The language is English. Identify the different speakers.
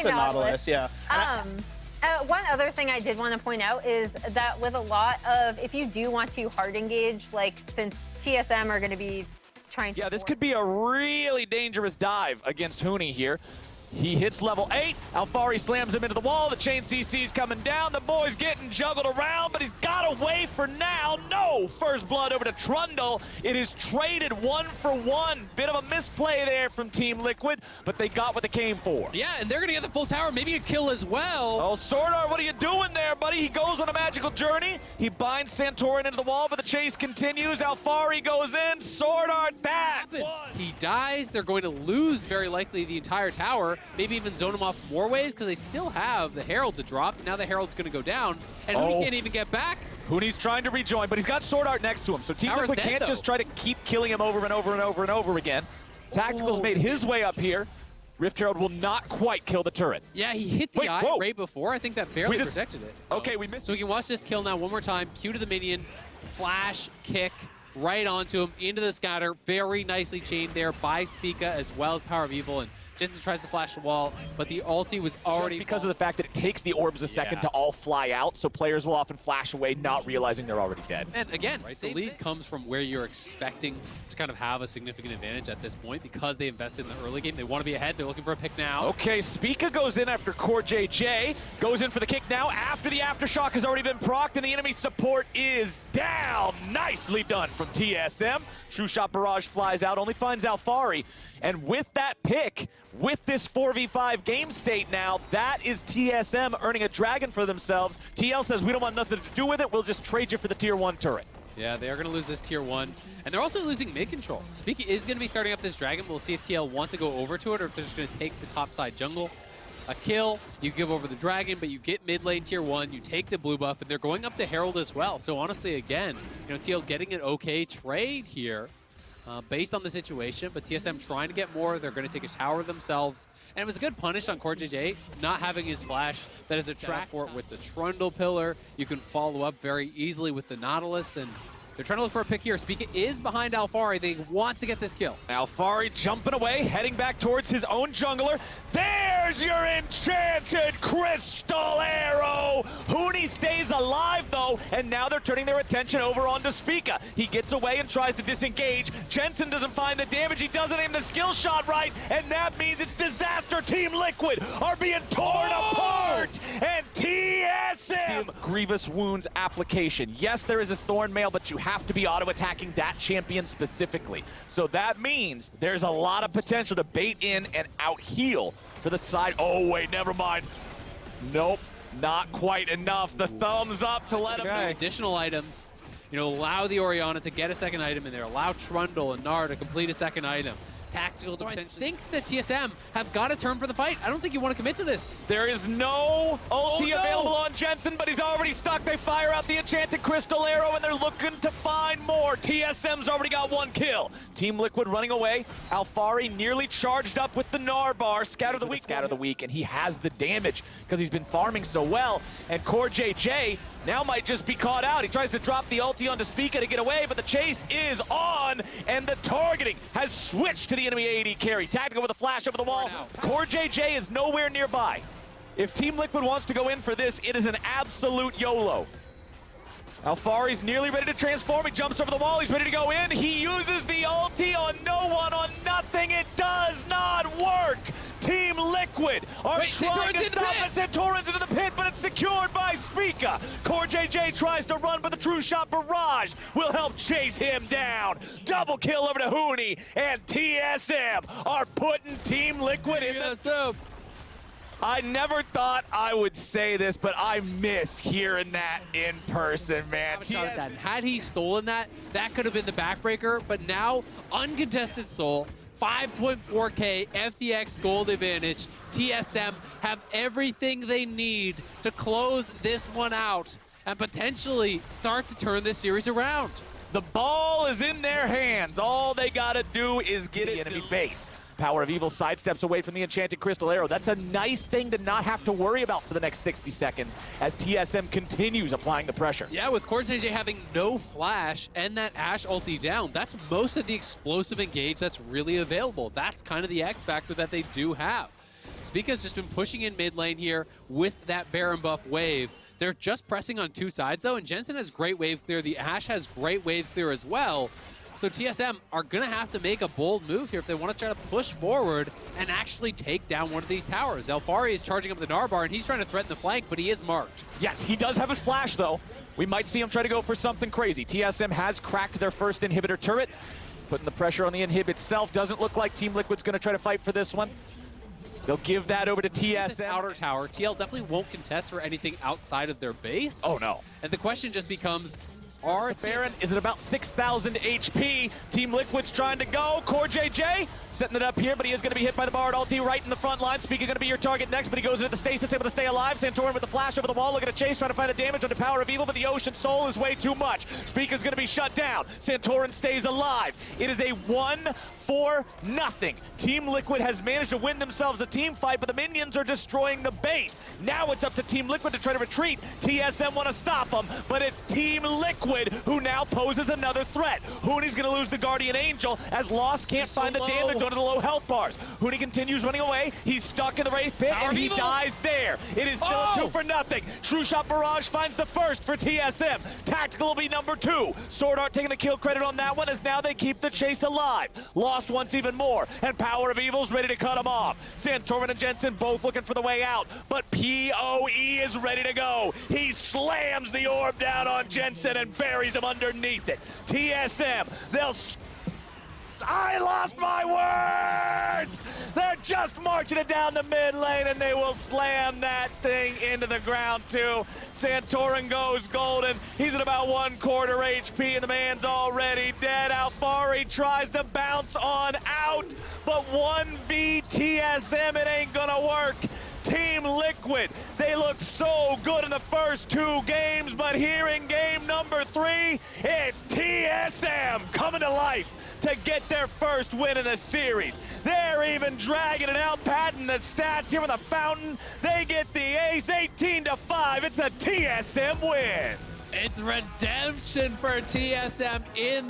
Speaker 1: Definitely
Speaker 2: the Nautilus, yeah.
Speaker 1: One other thing I did want to point out is that with a lot of, if you do want to hard engage, like since TSM are going to be trying to...
Speaker 3: Yeah, this could be a really dangerous dive against Huni here. He hits level 8. Alfari slams him into the wall. The chain CC's coming down. The boy's getting juggled around, but he's got away for now. No! First blood over to Trundle. It is traded 1-for-1. Bit of a misplay there from Team Liquid, but they got what they came for.
Speaker 4: Yeah, and they're going to get the full tower, maybe a kill as well.
Speaker 3: Oh, Swordart, what are you doing there, buddy? He goes on a magical journey. He binds Santorin into the wall, but the chase continues. Alfari goes in. Swordart, that
Speaker 4: happens. He dies. They're going to lose, very likely, the entire tower. Maybe even zone him off more ways because they still have the Herald to drop. Now the Herald's going to go down, and Huni can't even get back.
Speaker 3: Huni's trying to rejoin, but he's got Sword Art next to him, so Team Liquid can't just try to keep killing him over and over and over and over again. Tactical's made his way up here. Rift Herald will not quite kill the turret.
Speaker 4: Yeah, he hit the eye right before. I think that barely protected it. So.
Speaker 3: Okay, we missed.
Speaker 4: So we can watch this kill now one more time. Q to the minion, flash, kick, right onto him, into the scatter. Very nicely chained there by Spica as well as Power of Evil. And Jensen tries to flash the wall, but the ulti was already...
Speaker 3: Just because of the fact that it takes the orbs a second to all fly out, so players will often flash away, not realizing they're already dead.
Speaker 4: And again, the lead comes from where you're expecting to kind of have a significant advantage at this point because they invested in the early game. They want to be ahead. They're looking for a pick now.
Speaker 3: Okay, Spica goes in after Core JJ. Goes in for the kick now after the Aftershock has already been procced and the enemy support is down. Nicely done from TSM. True Shot Barrage flies out, only finds Alfari. And with that pick, with this 4v5 game state now, that is TSM earning a dragon for themselves. TL says, we don't want nothing to do with it. We'll just trade you for the tier 1 turret.
Speaker 4: Yeah, they are going to lose this tier 1. And they're also losing mid control. Spica is going to be starting up this dragon. We'll see if TL wants to go over to it or if they're just going to take the top side jungle. A kill, you give over the dragon, but you get mid lane tier 1, you take the blue buff, and they're going up to Herald as well. So honestly, again, you know, TL getting an okay trade here. Based on the situation, but TSM trying to get more. They're going to take a tower themselves. And it was a good punish on Core JJ, not having his flash. That is a trap for it with the Trundle pillar. You can follow up very easily with the Nautilus, and they're trying to look for a pick here. Spica is behind Alfari. They want to get this kill.
Speaker 3: Alfari jumping away, heading back towards his own jungler. There's your enchanted crystal arrow! Huni stays alive though, and now they're turning their attention over onto Spica. He gets away and tries to disengage. Jensen doesn't find the damage. He doesn't aim the skill shot right, and that means it's disaster. Team Liquid are being torn apart, and TSM! Grievous Wounds application. Yes, there is a Thorn Mail, but you have to be auto-attacking that champion specifically. So that means there's a lot of potential to bait in and out-heal for the side. Oh, wait, never mind. Nope, not quite enough. The thumbs up to let him know.
Speaker 4: Additional items, you know, allow the Orianna to get a second item in there, allow Trundle and Gnar to complete a second item. Tactical to potentially. I think the TSM have got to turn for the fight. I don't think you want to commit to this.
Speaker 3: There is no ulti available on Jensen, but he's already stuck. They fire out the enchanted crystal arrow, and they're looking to find more. TSM's already got 1 kill. Team Liquid running away. Alfari nearly charged up with the Gnar bar. Scatter the weak, and he has the damage because he's been farming so well. And Core JJ now might just be caught out. He tries to drop the ulti onto Spica to get away, but the chase is on, and the targeting has switched to the enemy AD carry. Tactical with a flash over the wall. Core JJ is nowhere nearby. If Team Liquid wants to go in for this, it is an absolute YOLO. Alfari's nearly ready to transform. He jumps over the wall. He's ready to go in. He uses the ulti on no one, on nothing. It does not work. Team Liquid are trying to stop it. Santorin's into the pit, but it's secured by Spica. Core JJ tries to run, but the True Shot Barrage will help chase him down. Double kill over to Huni, and TSM are putting Team Liquid in the soup. I never thought I would say this, but I miss hearing that in person, man.
Speaker 4: Had he stolen that, that could have been the backbreaker, but now, uncontested soul, 5.4K FTX gold advantage. TSM have everything they need to close this one out and potentially start to turn this series around.
Speaker 3: The ball is in their hands. All they gotta do is get it enemy base. Power of Evil sidesteps away from the enchanted crystal arrow. That's a nice thing to not have to worry about for the next 60 seconds as TSM continues applying the pressure.
Speaker 4: Yeah, with Core JJ having no flash and that Ashe ulti down, that's most of the explosive engage that's really available. That's kind of the X factor that they do have. Spica's just been pushing in mid lane here with that Baron buff wave. They're just pressing on two sides though, and Jensen has great wave clear. The Ashe has great wave clear as well. So TSM are going to have to make a bold move here if they want to try to push forward and actually take down one of these towers. Alfari is charging up the Narbar, and he's trying to threaten the flank, but he is marked.
Speaker 3: Yes, he does have a flash, though. We might see him try to go for something crazy. TSM has cracked their first inhibitor turret. Putting the pressure on the inhib itself. Doesn't look like Team Liquid's going to try to fight for this one. They'll give that over to TSM.
Speaker 4: This outer tower, TL definitely won't contest for anything outside of their base.
Speaker 3: Oh, no.
Speaker 4: And the question just becomes,
Speaker 3: Baron is at about 6,000 HP. Team Liquid's trying to go. Core JJ setting it up here, but he is going to be hit by the Bard ulti right in the front line. Spica going to be your target next, but he goes into the stasis, able to stay alive. Santorin with the flash over the wall, looking to chase, trying to find the damage on the power of evil, but the Ocean Soul is way too much. Spica's going to be shut down. Santorin stays alive. It is a 1-4-0. Team Liquid has managed to win themselves a team fight, but the minions are destroying the base. Now it's up to Team Liquid to try to retreat. TSM want to stop them, but it's Team Liquid who now poses another threat. Huni's going to lose the Guardian Angel as Lost can't find the damage onto the low health bars. Huni continues running away. He's stuck in the Wraith Pit, and he dies there. It is still a 2-0. True Shot Barrage finds the first for TSM. Tactical will be number 2. Sword Art taking the kill credit on that one as now they keep the chase alive. Lost wants even more, and Power of Evil's ready to cut him off. Santorin and Jensen both looking for the way out, but PoE is ready to go. He slams the orb down on Jensen and buries him underneath it. TSM, I lost my words! They're just marching it down the mid lane, and they will slam that thing into the ground too. Santorin goes golden. He's at about 1/4 HP, and the man's already dead. Alfari tries to bounce on out, but 1v TSM, it ain't gonna work. Team Liquid, they looked so good in the first 2 games, but here in game number 3, it's TSM coming to life to get their first win in the series. They're even dragging it out, padding the stats here with a fountain. They get the ace, 18-5. It's a TSM win.
Speaker 4: it's redemption for TSM in